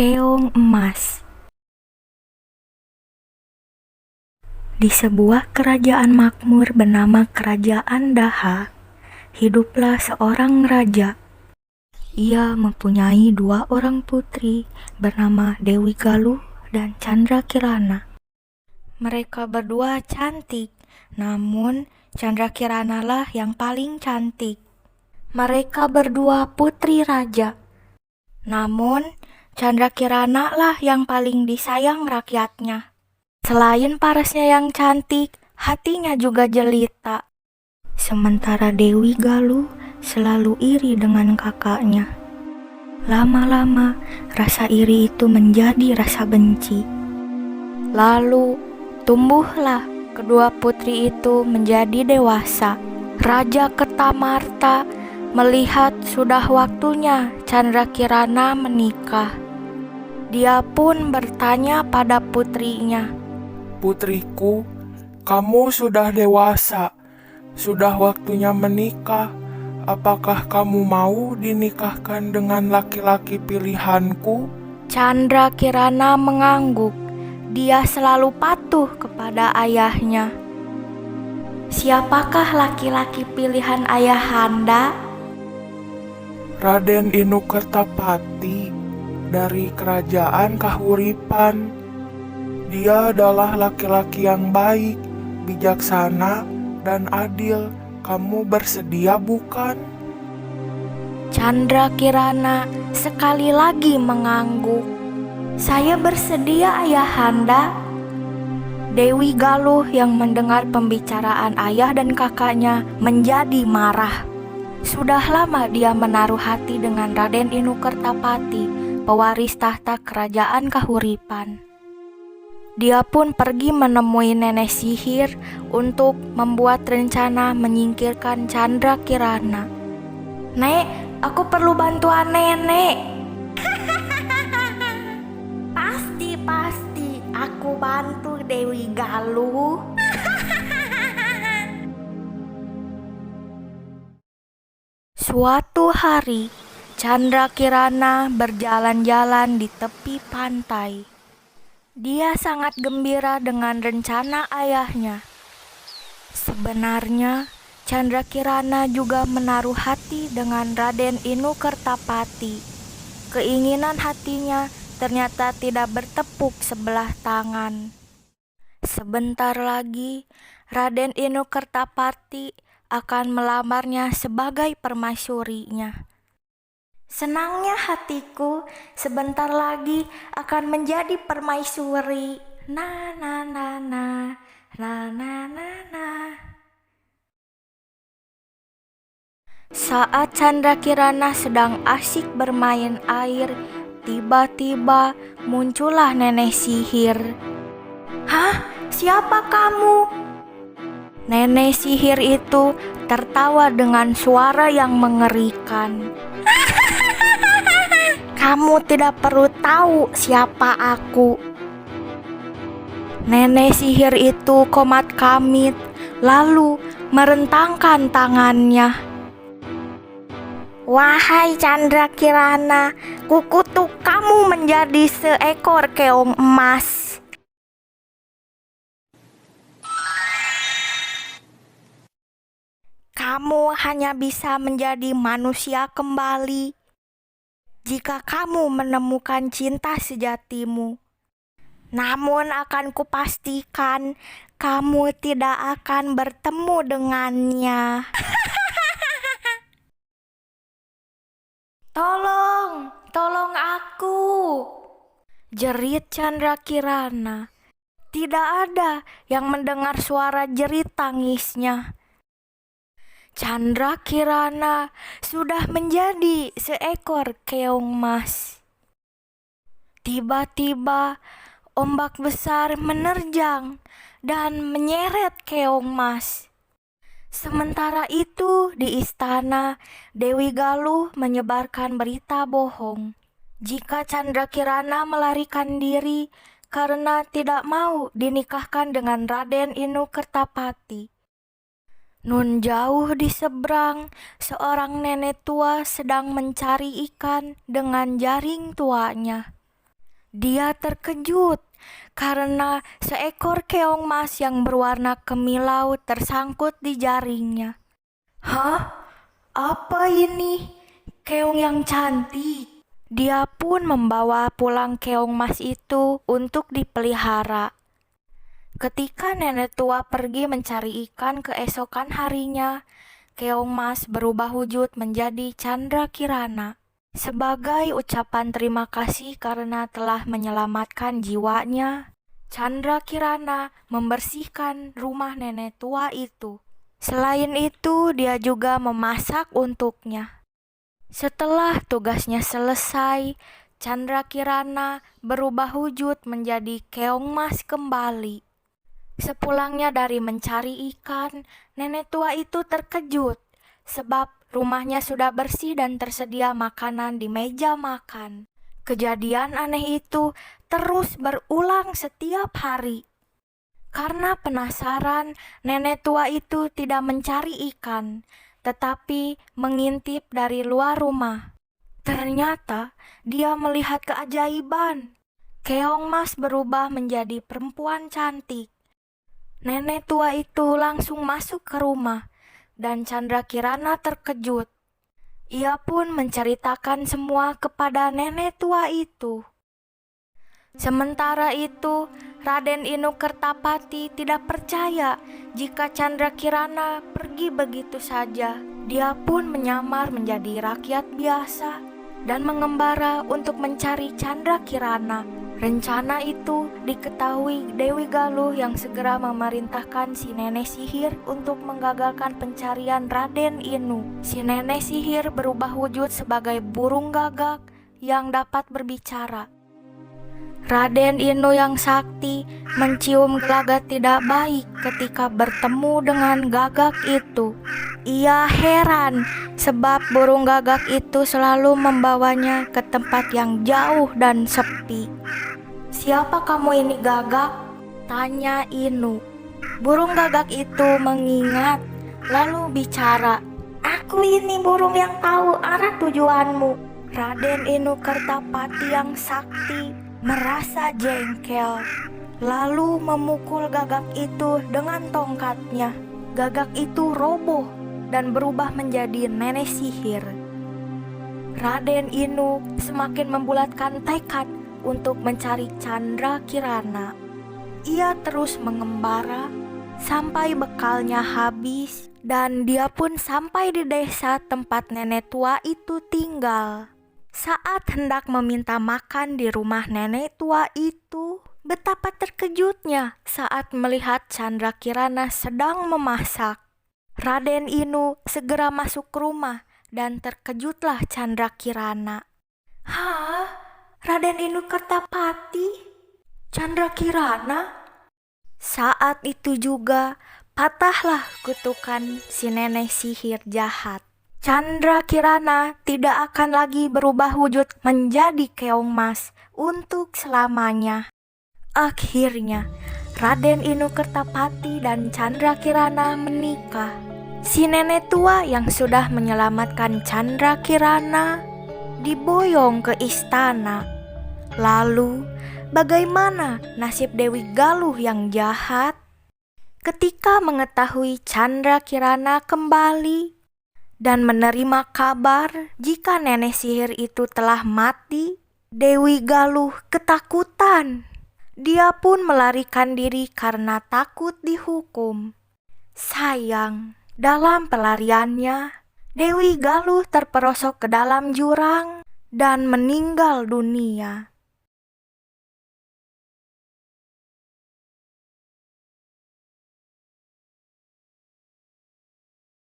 Keong Emas. Di sebuah kerajaan makmur bernama Kerajaan Daha, hiduplah seorang raja. Ia mempunyai 2 orang putri bernama Dewi Galuh dan Candrakirana. Mereka berdua cantik, namun Candrakirana lah yang paling cantik. Mereka berdua putri raja, namun Candrakirana lah yang paling disayang rakyatnya. Selain parasnya yang cantik, hatinya juga jelita. Sementara Dewi Galuh selalu iri dengan kakaknya. Lama-lama, rasa iri itu menjadi rasa benci. Lalu, tumbuhlah kedua putri itu menjadi dewasa. Raja Kertamarta melihat sudah waktunya Candrakirana menikah. Dia pun bertanya pada putrinya, "Putriku, kamu sudah dewasa, sudah waktunya menikah. Apakah kamu mau dinikahkan dengan laki-laki pilihanku?" Candrakirana mengangguk. Dia selalu patuh kepada ayahnya. "Siapakah laki-laki pilihan ayahanda?" "Raden Inukertapati dari kerajaan Kahuripan. Dia adalah laki-laki yang baik, bijaksana, dan adil. Kamu bersedia bukan?" Candrakirana sekali lagi mengangguk. "Saya bersedia, ayahanda." Dewi Galuh yang mendengar pembicaraan ayah dan kakaknya menjadi marah. Sudah lama dia menaruh hati dengan Raden Inukertapati, pewaris tahta kerajaan Kahuripan. Dia pun pergi menemui nenek sihir untuk membuat rencana menyingkirkan Candrakirana. "Nek, aku perlu bantuan nenek." Pasti, aku bantu Dewi Galuh. Suatu hari, Candrakirana berjalan-jalan di tepi pantai. Dia sangat gembira dengan rencana ayahnya. Sebenarnya, Candrakirana juga menaruh hati dengan Raden Inukertapati. Keinginan hatinya ternyata tidak bertepuk sebelah tangan. Sebentar lagi, Raden Inukertapati akan melamarnya sebagai permaisurinya. Senangnya hatiku, sebentar lagi akan menjadi permaisuri. Na na na na, na na na na. Saat Candrakirana sedang asyik bermain air, tiba-tiba muncullah nenek sihir. "Hah? Siapa kamu?" Nenek sihir itu tertawa dengan suara yang mengerikan. "Kamu tidak perlu tahu siapa aku." Nenek sihir itu komat kamit, lalu merentangkan tangannya. "Wahai Candrakirana, kukutuk kamu menjadi seekor keong emas. Kamu hanya bisa menjadi manusia kembali jika kamu menemukan cinta sejatimu. Namun akan kupastikan kamu tidak akan bertemu dengannya." Tolong aku!" jerit Candrakirana. Tidak ada yang mendengar suara jerit tangisnya. Candrakirana sudah menjadi seekor keong emas. Tiba-tiba ombak besar menerjang dan menyeret keong emas. Sementara itu di istana, Dewi Galuh menyebarkan berita bohong jika Candrakirana melarikan diri karena tidak mau dinikahkan dengan Raden Inukertapati. Nun jauh di seberang, seorang nenek tua sedang mencari ikan dengan jaring tuanya. Dia terkejut karena seekor keong mas yang berwarna kemilau tersangkut di jaringnya. Hah? Apa ini? Keong yang cantik. Dia pun membawa pulang keong mas itu untuk dipelihara. Ketika nenek tua pergi mencari ikan keesokan harinya, keong mas berubah wujud menjadi Chandra Kirana. Sebagai ucapan terima kasih karena telah menyelamatkan jiwanya, Chandra Kirana membersihkan rumah nenek tua itu. Selain itu, dia juga memasak untuknya. Setelah tugasnya selesai, Chandra Kirana berubah wujud menjadi keong mas kembali. Sepulangnya dari mencari ikan, nenek tua itu terkejut sebab rumahnya sudah bersih dan tersedia makanan di meja makan. Kejadian aneh itu terus berulang setiap hari. Karena penasaran, nenek tua itu tidak mencari ikan, tetapi mengintip dari luar rumah. Ternyata dia melihat keajaiban. Keong mas berubah menjadi perempuan cantik. Nenek tua itu langsung masuk ke rumah dan Chandra Kirana terkejut. Ia pun menceritakan semua kepada nenek tua itu. Sementara itu, Raden Inu Kertapati tidak percaya jika Chandra Kirana pergi begitu saja. Dia pun menyamar menjadi rakyat biasa dan mengembara untuk mencari Chandra Kirana. Rencana itu diketahui Dewi Galuh yang segera memerintahkan si nenek sihir untuk menggagalkan pencarian Raden Inu. Si nenek sihir berubah wujud sebagai burung gagak yang dapat berbicara. Raden Inu yang sakti mencium gelagat tidak baik ketika bertemu dengan gagak itu. Ia heran sebab burung gagak itu selalu membawanya ke tempat yang jauh dan sepi. "Siapa kamu ini, Gagak?" tanya Inu. Burung gagak itu mengingat lalu bicara, "Aku ini burung yang tahu arah tujuanmu." Raden Inu Kertapati yang sakti merasa jengkel, lalu memukul gagak itu dengan tongkatnya. Gagak itu roboh dan berubah menjadi nenek sihir. Raden Inu semakin membulatkan tekad untuk mencari Chandra Kirana. Ia terus mengembara sampai bekalnya habis dan dia pun sampai di desa tempat nenek tua itu tinggal. Saat hendak meminta makan di rumah nenek tua itu, betapa terkejutnya saat melihat Chandra Kirana sedang memasak. Raden Inu segera masuk ke rumah dan terkejutlah Chandra Kirana. "Hah? Raden Inu Kertapati? Chandra Kirana?" Saat itu juga patahlah kutukan si nenek sihir jahat. Chandra Kirana tidak akan lagi berubah wujud menjadi keong mas untuk selamanya. Akhirnya, Raden Inu Kertapati dan Chandra Kirana menikah. Si nenek tua yang sudah menyelamatkan Chandra Kirana diboyong ke istana. Lalu, bagaimana nasib Dewi Galuh yang jahat? Ketika mengetahui Chandra Kirana kembali dan menerima kabar jika nenek sihir itu telah mati, Dewi Galuh ketakutan. Dia pun melarikan diri karena takut dihukum. Sayang, dalam pelariannya, Dewi Galuh terperosok ke dalam jurang dan meninggal dunia.